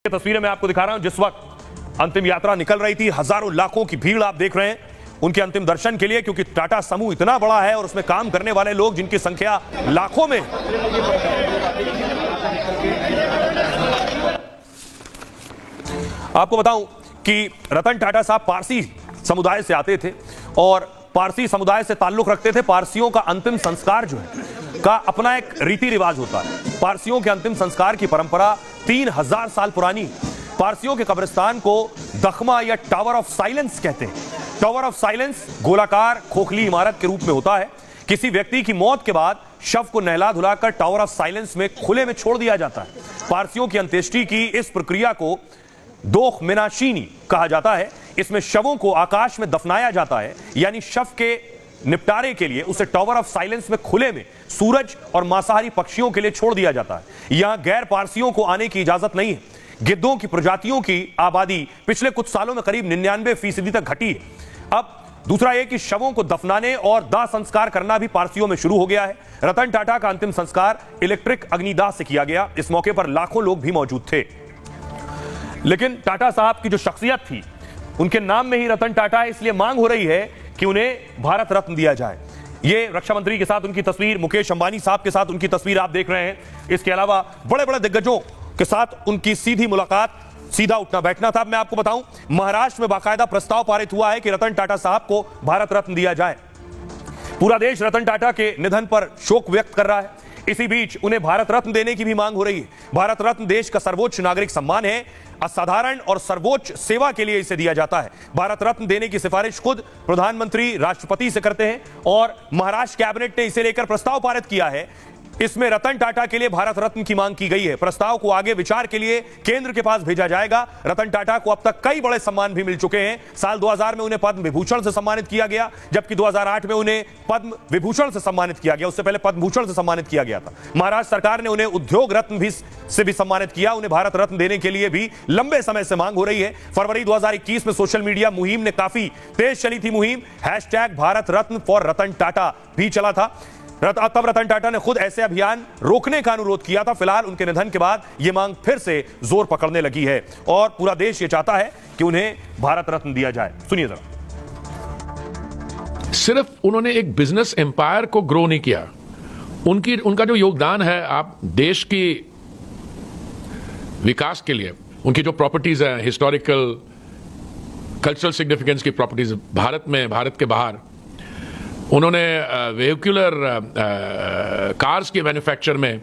तस्वीरें मैं आपको दिखा रहा हूं। जिस वक्त अंतिम यात्रा निकल रही थी, हजारों लाखों की भीड़ आप देख रहे हैं उनके अंतिम दर्शन के लिए, क्योंकि टाटा समूह इतना बड़ा है और उसमें काम करने वाले लोग जिनकी संख्या लाखों में। आपको बताऊं कि रतन टाटा साहब पारसी समुदाय से आते थे और पारसी समुदाय से ताल्लुक रखते थे। पारसियों का अंतिम संस्कार जो है का अपना एक रीति रिवाज होता है। पारसियों के अंतिम संस्कार की परंपरा 3000 साल पुरानी। पारसियों के कब्रिस्तान को दखमा या टावर ऑफ साइलेंस कहते हैं। टावर ऑफ साइलेंस गोलाकार खोखली इमारत के रूप में होता है। किसी व्यक्ति की मौत के बाद शव को नहला धुलाकर टावर ऑफ साइलेंस में खुले में छोड़ दिया जाता है। पारसियों की अंत्येष्टि की इस प्रक्रिया को दोख मिनाशीनी कहा जाता है। इसमें शवों को आकाश में दफनाया जाता है, यानी शव के निपटारे के लिए उसे टावर ऑफ साइलेंस में खुले में सूरज और मांसाहारी पक्षियों के लिए छोड़ दिया जाता है। यहां गैर पारसियों को आने की इजाजत नहीं है। गिद्धों की प्रजातियों की आबादी पिछले कुछ सालों में करीब 99% तक घटी है। अब दूसरा यह कि शवों को दफनाने और दाह संस्कार करना भी पारसियों में शुरू हो गया है। रतन टाटा का अंतिम संस्कार इलेक्ट्रिक अग्निदाह से किया गया। इस मौके पर लाखों लोग भी मौजूद थे। लेकिन टाटा साहब की जो शख्सियत थी, उनके नाम में ही रतन टाटा है, इसलिए मांग हो रही है कि उन्हें भारत रत्न दिया जाए। ये रक्षा मंत्री के साथ उनकी तस्वीर, मुकेश अंबानी साहब के साथ उनकी तस्वीर आप देख रहे हैं। इसके अलावा बड़े बड़े दिग्गजों के साथ उनकी सीधी मुलाकात, सीधा उठना बैठना था। मैं आपको बताऊं, महाराष्ट्र में बाकायदा प्रस्ताव पारित हुआ है कि रतन टाटा साहब को भारत रत्न दिया जाए। पूरा देश रतन टाटा के निधन पर शोक व्यक्त कर रहा है। इसी बीच उन्हें भारत रत्न देने की भी मांग हो रही है। भारत रत्न देश का सर्वोच्च नागरिक सम्मान है। असाधारण और सर्वोच्च सेवा के लिए इसे दिया जाता है। भारत रत्न देने की सिफारिश खुद प्रधानमंत्री राष्ट्रपति से करते हैं और महाराष्ट्र कैबिनेट ने इसे लेकर प्रस्ताव पारित किया है। इसमें रतन टाटा के लिए भारत रत्न की मांग की गई है। प्रस्ताव को आगे विचार के लिए केंद्र के पास भेजा जाएगा। रतन टाटा को अब तक कई बड़े सम्मान भी मिल चुके हैं। साल 2000 में उन्हें पद्म विभूषण से सम्मानित किया गया, जबकि 2008 में उन्हें पद्म विभूषण से सम्मानित किया गया। उससे पहले पद्म भूषण से सम्मानित किया गया था। महाराष्ट्र सरकार ने उन्हें उद्योग रत्न से भी सम्मानित किया। उन्हें भारत रत्न देने के लिए भी लंबे समय से मांग हो रही है। फरवरी 2021 में सोशल मीडिया मुहिम ने काफी तेज चली थी। मुहिम #भारत रत्न फॉर रतन टाटा भी चला था। तब रतन टाटा ने खुद ऐसे अभियान रोकने का अनुरोध किया था। फिलहाल उनके निधन के बाद यह मांग फिर से जोर पकड़ने लगी है और पूरा देश ये चाहता है कि उन्हें भारत रत्न दिया जाए। सुनिए जरा। सिर्फ उन्होंने एक बिजनेस एम्पायर को ग्रो नहीं किया, उनका जो योगदान है, आप देश की विकास के लिए उनकी जो प्रॉपर्टीज है, हिस्टोरिकल कल्चरल सिग्निफिकेंस की प्रॉपर्टीज भारत में, भारत के बाहर, उन्होंने वेहिकुलर कार्स के मैन्युफैक्चर में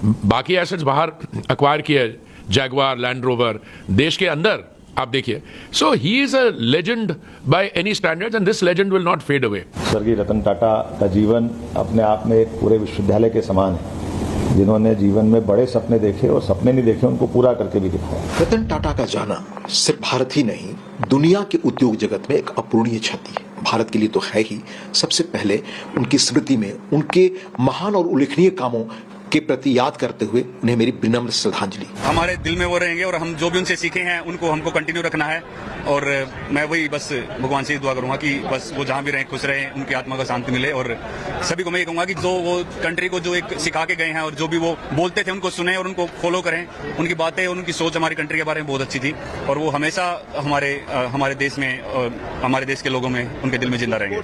बाकी एसेट्स बाहर एक्वायर किए, जैगवार, लैंड रोवर, देश के अंदर आप देखिए। So he is a legend by any standards and this legend will not fade away. स्वर्गीय रतन टाटा का जीवन अपने आप में एक पूरे विश्वविद्यालय के समान है, जिन्होंने जीवन में बड़े सपने देखे और सपने नहीं देखे उनको पूरा करके भी दिखाया। रतन टाटा का जाना सिर्फ भारत ही नहीं, दुनिया के उद्योग जगत में एक अपूरणीय क्षति है। भारत के लिए तो है ही, सबसे पहले उनकी स्मृति में उनके महान और उल्लेखनीय कामों के प्रति याद करते हुए उन्हें मेरी विनम्र श्रद्धांजलि। हमारे दिल में वो रहेंगे और हम जो भी उनसे सीखे हैं उनको हमको कंटिन्यू रखना है। और मैं वही बस भगवान से दुआ करूंगा कि बस वो जहां भी रहें खुश रहें, उनकी आत्मा को शांति मिले। और सभी को मैं ये कहूंगा कि जो वो कंट्री को जो एक सिखा के गए हैं और जो भी वो बोलते थे उनको सुने और उनको फॉलो करें। उनकी बातें, उनकी सोच हमारी कंट्री के बारे में बहुत अच्छी थी और वो हमेशा हमारे देश में और हमारे देश के लोगों में, उनके दिल में जिंदा रहेंगे।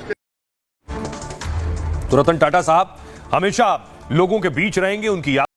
तो रतन टाटा साहब हमेशा लोगों के बीच रहेंगे। उनकी